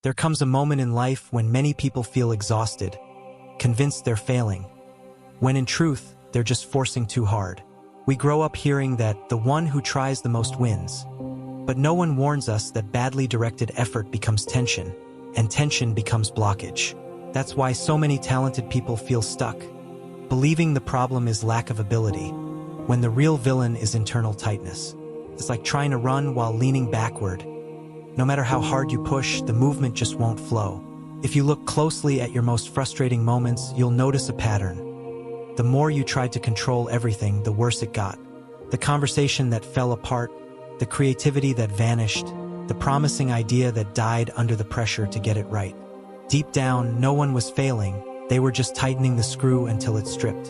There comes a moment in life when many people feel exhausted, convinced they're failing, when in truth, they're just forcing too hard. We grow up hearing that the one who tries the most wins. But no one warns us that badly directed effort becomes tension, and tension becomes blockage. That's why so many talented people feel stuck, believing the problem is lack of ability, when the real villain is internal tightness. It's like trying to run while leaning backward. No matter how hard you push, the movement just won't flow. If you look closely at your most frustrating moments, you'll notice a pattern. The more you tried to control everything, the worse it got. The conversation that fell apart, the creativity that vanished, the promising idea that died under the pressure to get it right. Deep down, no one was failing. They were just tightening the screw until it stripped.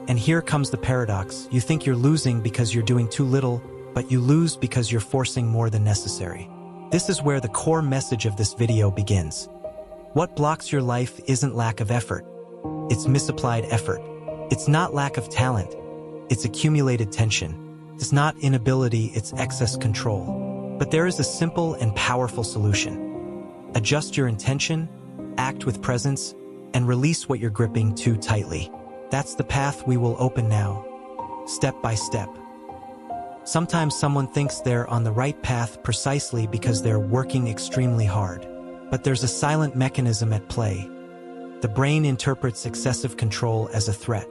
And here comes the paradox. You think you're losing because you're doing too little, but you lose because you're forcing more than necessary. This is where the core message of this video begins. What blocks your life isn't lack of effort. It's misapplied effort. It's not lack of talent. It's accumulated tension. It's not inability, it's excess control. But there is a simple and powerful solution. Adjust your intention, act with presence, and release what you're gripping too tightly. That's the path we will open now, step by step. Sometimes someone thinks they're on the right path precisely because they're working extremely hard. But there's a silent mechanism at play. The brain interprets excessive control as a threat.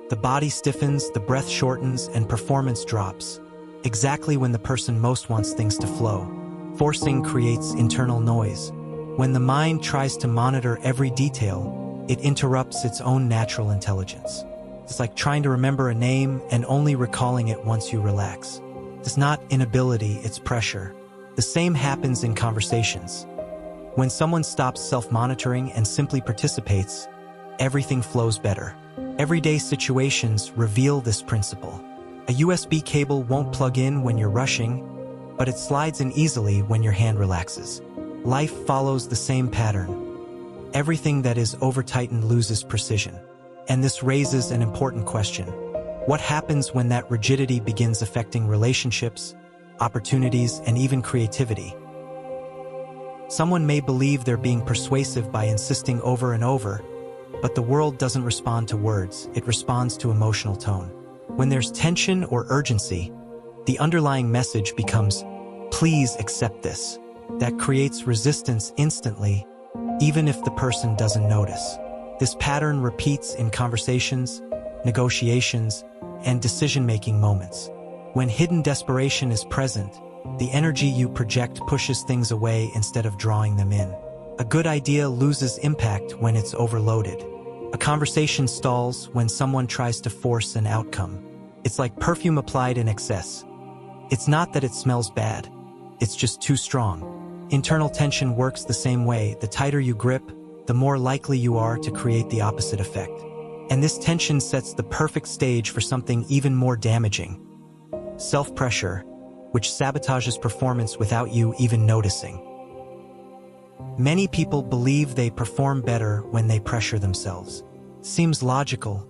The body stiffens, the breath shortens, and performance drops, exactly when the person most wants things to flow. Forcing creates internal noise. When the mind tries to monitor every detail, it interrupts its own natural intelligence. It's like trying to remember a name and only recalling it once you relax. It's not inability, it's pressure. The same happens in conversations. When someone stops self-monitoring and simply participates, everything flows better. Everyday situations reveal this principle. A USB cable won't plug in when you're rushing, but it slides in easily when your hand relaxes. Life follows the same pattern. Everything that is over-tightened loses precision. And this raises an important question. What happens when that rigidity begins affecting relationships, opportunities, and even creativity? Someone may believe they're being persuasive by insisting over and over, but the world doesn't respond to words, it responds to emotional tone. When there's tension or urgency, the underlying message becomes, "Please accept this." That creates resistance instantly, even if the person doesn't notice. This pattern repeats in conversations, negotiations, and decision-making moments. When hidden desperation is present, the energy you project pushes things away instead of drawing them in. A good idea loses impact when it's overloaded. A conversation stalls when someone tries to force an outcome. It's like perfume applied in excess. It's not that it smells bad, it's just too strong. Internal tension works the same way. The tighter you grip, the more likely you are to create the opposite effect. And this tension sets the perfect stage for something even more damaging. Self-pressure, which sabotages performance without you even noticing. Many people believe they perform better when they pressure themselves. Seems logical,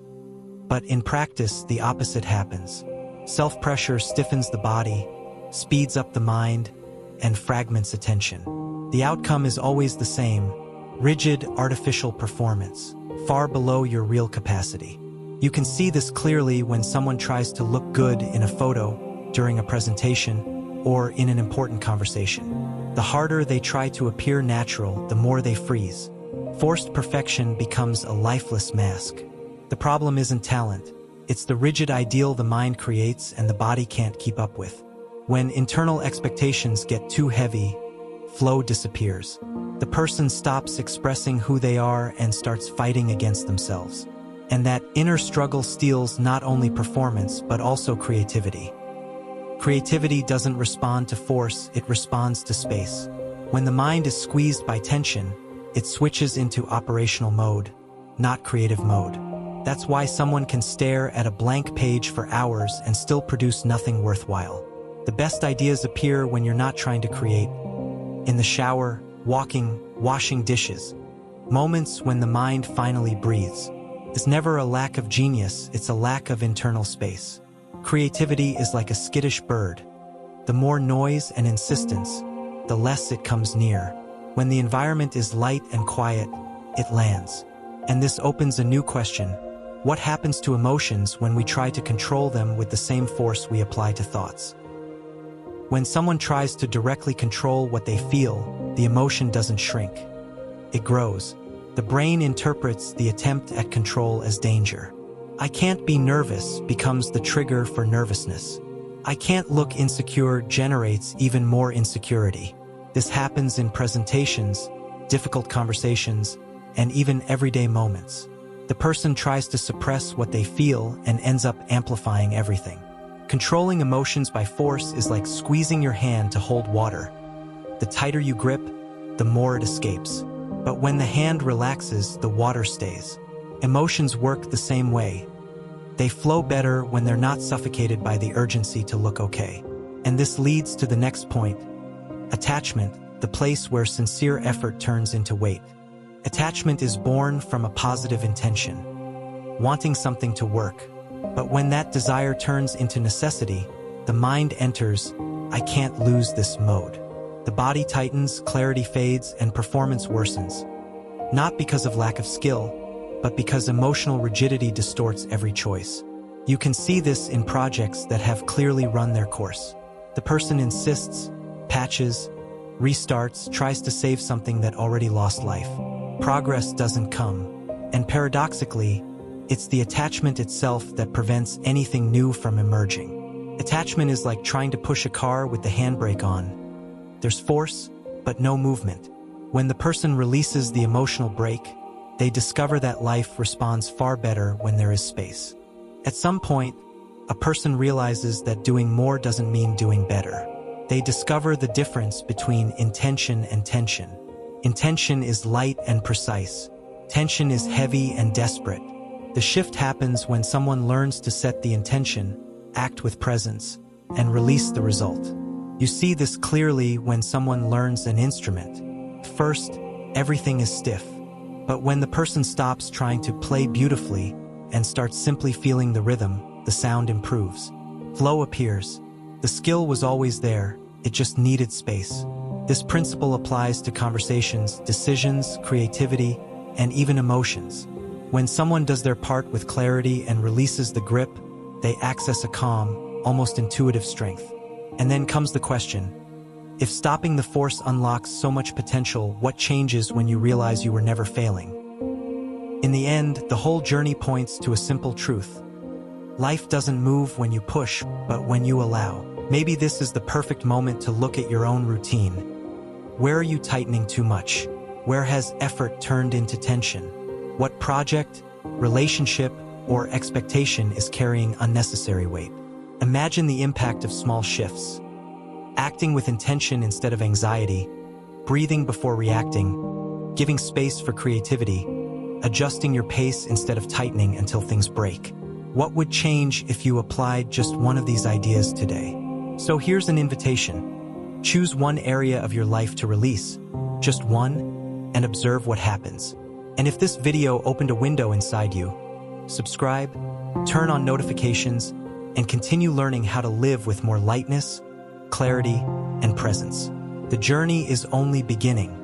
but in practice, the opposite happens. Self-pressure stiffens the body, speeds up the mind, and fragments attention. The outcome is always the same: rigid, artificial performance, far below your real capacity. You can see this clearly when someone tries to look good in a photo, during a presentation, or in an important conversation. The harder they try to appear natural, the more they freeze. Forced perfection becomes a lifeless mask. The problem isn't talent. It's the rigid ideal the mind creates and the body can't keep up with. When internal expectations get too heavy, flow disappears. The person stops expressing who they are and starts fighting against themselves. And that inner struggle steals not only performance, but also creativity. Creativity doesn't respond to force, it responds to space. When the mind is squeezed by tension, it switches into operational mode, not creative mode. That's why someone can stare at a blank page for hours and still produce nothing worthwhile. The best ideas appear when you're not trying to create. In the shower, walking, washing dishes. Moments when the mind finally breathes. It's never a lack of genius, it's a lack of internal space. Creativity is like a skittish bird. The more noise and insistence, the less it comes near. When the environment is light and quiet, it lands. And this opens a new question. What happens to emotions when we try to control them with the same force we apply to thoughts? When someone tries to directly control what they feel, the emotion doesn't shrink. It grows. The brain interprets the attempt at control as danger. I can't be nervous becomes the trigger for nervousness. I can't look insecure generates even more insecurity. This happens in presentations, difficult conversations, and even everyday moments. The person tries to suppress what they feel and ends up amplifying everything. Controlling emotions by force is like squeezing your hand to hold water. The tighter you grip, the more it escapes. But when the hand relaxes, the water stays. Emotions work the same way. They flow better when they're not suffocated by the urgency to look okay. And this leads to the next point. Attachment, the place where sincere effort turns into weight. Attachment is born from a positive intention, wanting something to work. But when that desire turns into necessity, the mind enters, "I can't lose this" mode. The body tightens, clarity fades, and performance worsens. Not because of lack of skill, but because emotional rigidity distorts every choice. You can see this in projects that have clearly run their course. The person insists, patches, restarts, tries to save something that already lost life. Progress doesn't come. And paradoxically, it's the attachment itself that prevents anything new from emerging. Attachment is like trying to push a car with the handbrake on. There's force, but no movement. When the person releases the emotional brake, they discover that life responds far better when there is space. At some point, a person realizes that doing more doesn't mean doing better. They discover the difference between intention and tension. Intention is light and precise. Tension is heavy and desperate. The shift happens when someone learns to set the intention, act with presence, and release the result. You see this clearly when someone learns an instrument. First, everything is stiff. But when the person stops trying to play beautifully and starts simply feeling the rhythm, the sound improves. Flow appears. The skill was always there, it just needed space. This principle applies to conversations, decisions, creativity, and even emotions. When someone does their part with clarity and releases the grip, they access a calm, almost intuitive strength. And then comes the question, if stopping the force unlocks so much potential, what changes when you realize you were never failing? In the end, the whole journey points to a simple truth. Life doesn't move when you push, but when you allow. Maybe this is the perfect moment to look at your own routine. Where are you tightening too much? Where has effort turned into tension? What project, relationship, or expectation is carrying unnecessary weight? Imagine the impact of small shifts. Acting with intention instead of anxiety, breathing before reacting, giving space for creativity, adjusting your pace instead of tightening until things break. What would change if you applied just one of these ideas today? So here's an invitation. Choose one area of your life to release, just one, and observe what happens. And if this video opened a window inside you, subscribe, turn on notifications, and continue learning how to live with more lightness, clarity, and presence. The journey is only beginning.